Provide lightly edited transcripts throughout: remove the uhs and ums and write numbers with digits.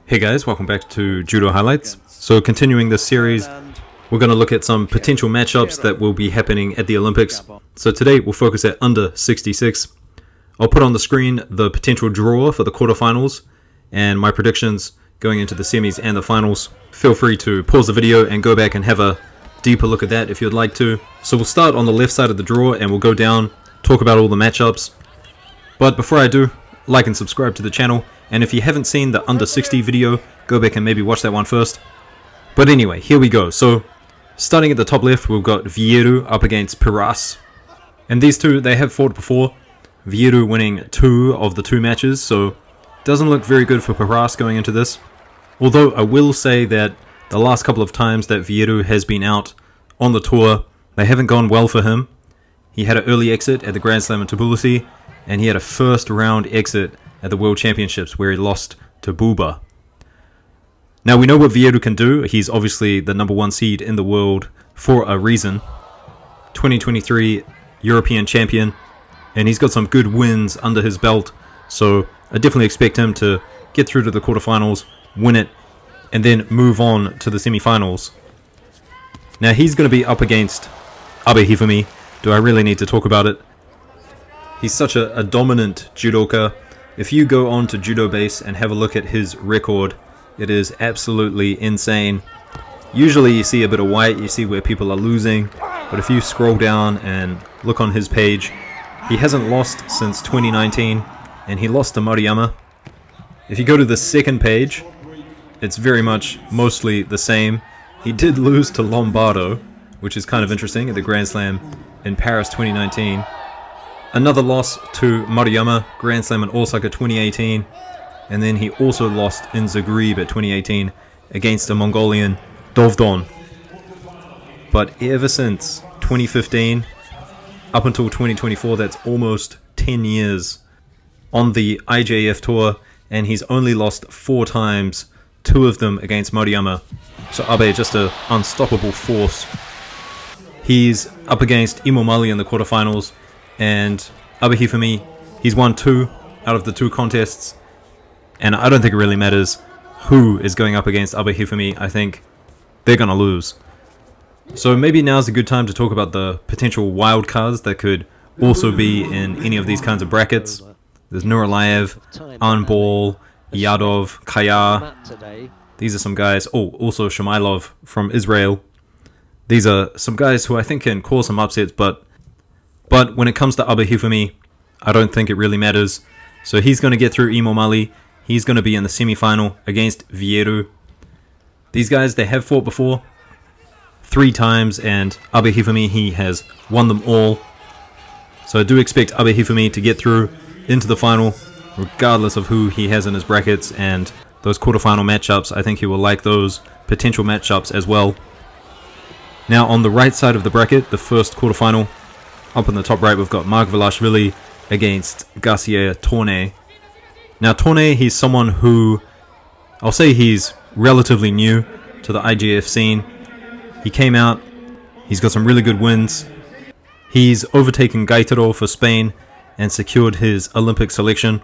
Hey guys, welcome back to Judo Highlights. So continuing this series, we're going to look at some potential matchups that will be happening at the Olympics. So today we'll focus at under 66. I'll put on the screen the potential draw for the quarterfinals and my predictions going into the semis and the finals. Feel free to pause the video and go back and have a deeper look at that if you'd like to. So we'll start on the left side of the draw and we'll go down, talk about all the matchups. But before I do, like and subscribe to the channel. And if you haven't seen the under 60 video, go back and maybe watch that one first. But anyway, here we go. So, starting at the top left, we've got Vieru up against Piras. And these two, they have fought before. Vieru winning 2 of the 2 matches, so doesn't look very good for Piras going into this. Although I will say that the last couple of times that Vieru has been out on the tour, they haven't gone well for him. He had an early exit at the Grand Slam in Tbilisi, and he had a first round exit at the World Championships where he lost to Buba. Now we know what Vieru can do. He's obviously the #1 seed in the world for a reason. 2023 European champion, and he's got some good wins under his belt, so I definitely expect him to get through to the quarterfinals, win it, and then move on to the semifinals. Now he's going to be up against Abe Hifumi. Do I really need to talk about it? He's such a dominant judoka. If you go on to Judo Base and have a look at his record, it is absolutely insane. Usually you see a bit of white, you see where people are losing, but if you scroll down and look on his page, he hasn't lost since 2019, and he lost to Maruyama. If you go to the second page, it's very much mostly the same. He did lose to Lombardo, which is kind of interesting, at the Grand Slam in Paris 2019. Another loss to Maruyama, Grand Slam in Osaka 2018, and then he also lost in Zagreb at 2018 against a Mongolian, Dovdon. But ever since 2015, up until 2024, that's almost 10 years on the IJF tour, and he's only lost 4 times, 2 of them against Maruyama. So Abe just an unstoppable force. He's up against Imomali in the quarterfinals, and Abe Hifumi, he's won 2 out of the 2 contests, and I don't think it really matters who is going up against Abe Hifumi. I think they're going to lose. So maybe now's a good time to talk about the potential wild cards that could also be in any of these kinds of brackets. There's Nuralayev, Anbol, Yadov, Kaya. These are some guys. Oh, also Shumailov from Israel. These are some guys who I think can cause some upsets, but when it comes to Abe Hifumi, I don't think it really matters. So he's going to get through Imomali. He's going to be in the semi-final against Vieru. These guys, they have fought before 3 times, and Abe Hifumi, he has won them all. So I do expect Abe Hifumi to get through into the final, regardless of who he has in his brackets, and those quarterfinal matchups, I think he will like those potential matchups as well. Now on the right side of the bracket, the first quarterfinal, up in the top right, we've got Margvelashvili against Gassier Torne. Now Torne, he's someone who, I'll say he's relatively new to the IJF scene. He came out, he's got some really good wins. He's overtaken Gaitaro for Spain and secured his Olympic selection.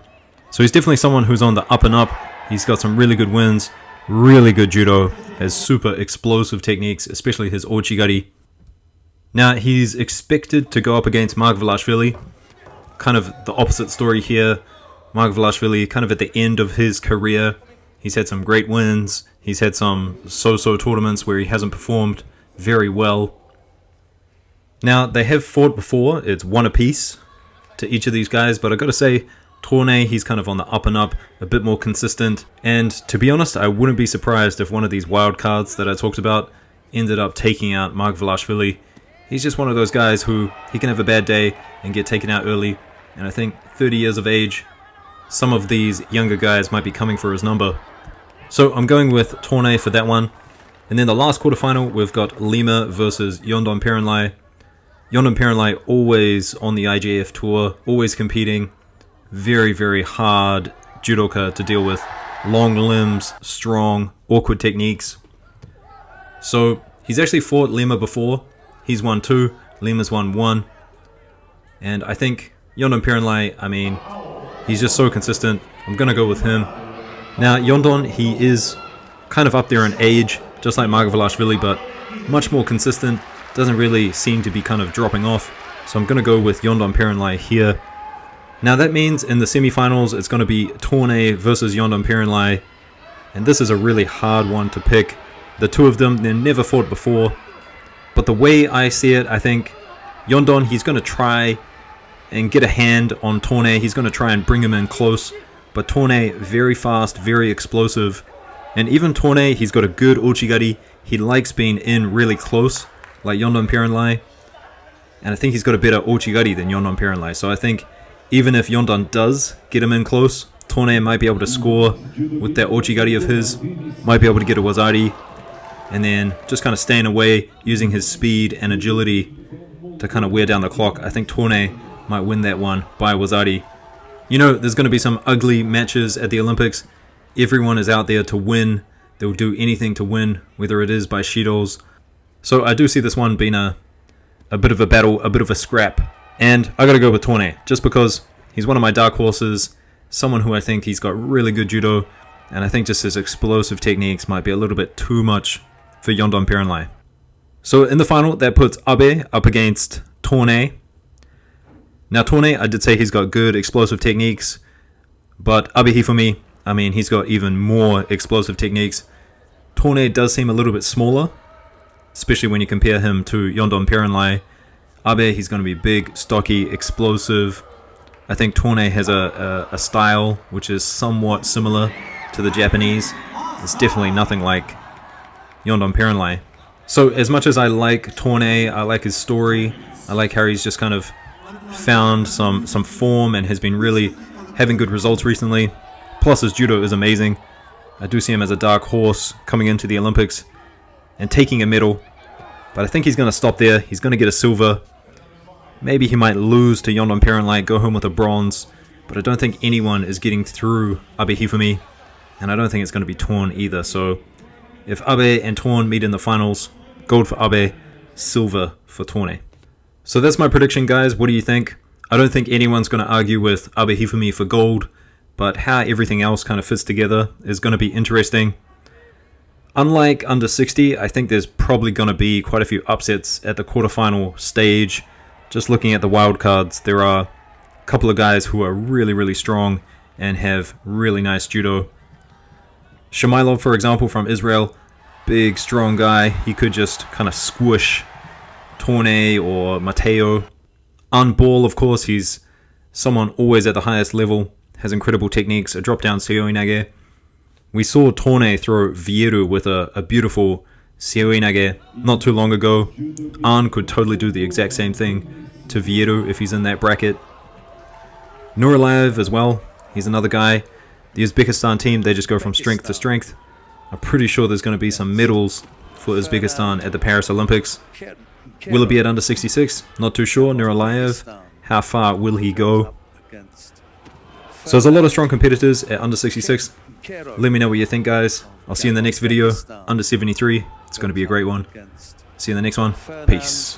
So he's definitely someone who's on the up and up. He's got some really good wins, really good judo, has super explosive techniques, especially his Ochigari. Now, he's expected to go up against Margvelashvili. Kind of the opposite story here. Margvelashvili, kind of at the end of his career. He's had some great wins. He's had some so-so tournaments where he hasn't performed very well. Now, they have fought before. It's 1 apiece to each of these guys. But I gotta say, Torne, he's kind of on the up and up, a bit more consistent. And to be honest, I wouldn't be surprised if one of these wild cards that I talked about ended up taking out Margvelashvili. He's just one of those guys who, he can have a bad day and get taken out early. And I think 30 years of age, some of these younger guys might be coming for his number. So I'm going with Torne for that one. And then the last quarterfinal, we've got Lima versus Yondon Perenlai. Yondon Perenlai always on the IJF tour, always competing. Very, very hard judoka to deal with. Long limbs, strong, awkward techniques. So he's actually fought Lima before. He's won 2, Lima's won 1. And I think Yondon Perenlai, I mean, he's just so consistent. I'm going to go with him. Now, Yondon, he is kind of up there in age, just like Margavelashvili, but much more consistent. Doesn't really seem to be kind of dropping off. So I'm going to go with Yondon Perenlai here. Now that means in the semifinals, it's going to be Torne versus Yondon Perenlai. And this is a really hard one to pick. The two of them, they've never fought before. But the way I see it, I think Yondon, he's going to try and get a hand on Torne. He's going to try and bring him in close. But Torne, very fast, very explosive. And even Torne, he's got a good uchigari. He likes being in really close, like Yondon Perenlai. And I think he's got a better uchigari than Yondon Perenlai. So I think even if Yondon does get him in close, Torne might be able to score with that uchigari of his. Might be able to get a wazari. And then just kind of staying away, using his speed and agility to kind of wear down the clock. I think Torne might win that one by wazari. You know, there's going to be some ugly matches at the Olympics. Everyone is out there to win. They'll do anything to win, whether it is by shidos. So I do see this one being a bit of a battle, a bit of a scrap. And I got to go with Torne, just because he's one of my dark horses. Someone who I think he's got really good judo. And I think just his explosive techniques might be a little bit too much for Yondon Perenlai. So in the final, that puts Abe up against Torne. Now Torne, I did say he's got good explosive techniques, but Abe Hifumi, I mean, he's got even more explosive techniques. Torne does seem a little bit smaller, especially when you compare him to Yondon Perenlai. Abe, he's going to be big, stocky, explosive. I think Torne has a style which is somewhat similar to the Japanese. It's definitely nothing like Yondon Perenlai. So as much as I like Torne, I like his story, I like how he's just kind of found some form and has been really having good results recently. Plus his judo is amazing. I do see him as a dark horse coming into the Olympics and taking a medal. But I think he's going to stop there. He's going to get a silver. Maybe he might lose to Yondon Perenlai, go home with a bronze. But I don't think anyone is getting through Abe Hifumi. And I don't think it's going to be Torn either. So if Abe and Torn meet in the finals, gold for Abe, silver for Torne. So that's my prediction, guys. What do you think? I don't think anyone's going to argue with Abe Hifumi for gold, but how everything else kind of fits together is going to be interesting. Unlike under 60, I think there's probably going to be quite a few upsets at the quarterfinal stage. Just looking at the wildcards, there are a couple of guys who are really, really strong and have really nice judo. Shamailov, for example, from Israel, big, strong guy. He could just kind of squish Torne or Mateo. Unball, of course, he's someone always at the highest level, has incredible techniques, a drop down seoinage. We saw Torne throw Vieru with a beautiful seoinage not too long ago. An could totally do the exact same thing to Vieru if he's in that bracket. Nuralayev as well, he's another guy. The Uzbekistan team, they just go from strength to strength. I'm pretty sure there's going to be some medals for Uzbekistan at the Paris Olympics. Will it be at under 66? Not too sure. Nuralayev, how far will he go? So there's a lot of strong competitors at under 66. Let me know what you think, guys. I'll see you in the next video. Under 73. It's going to be a great one. See you in the next one. Peace.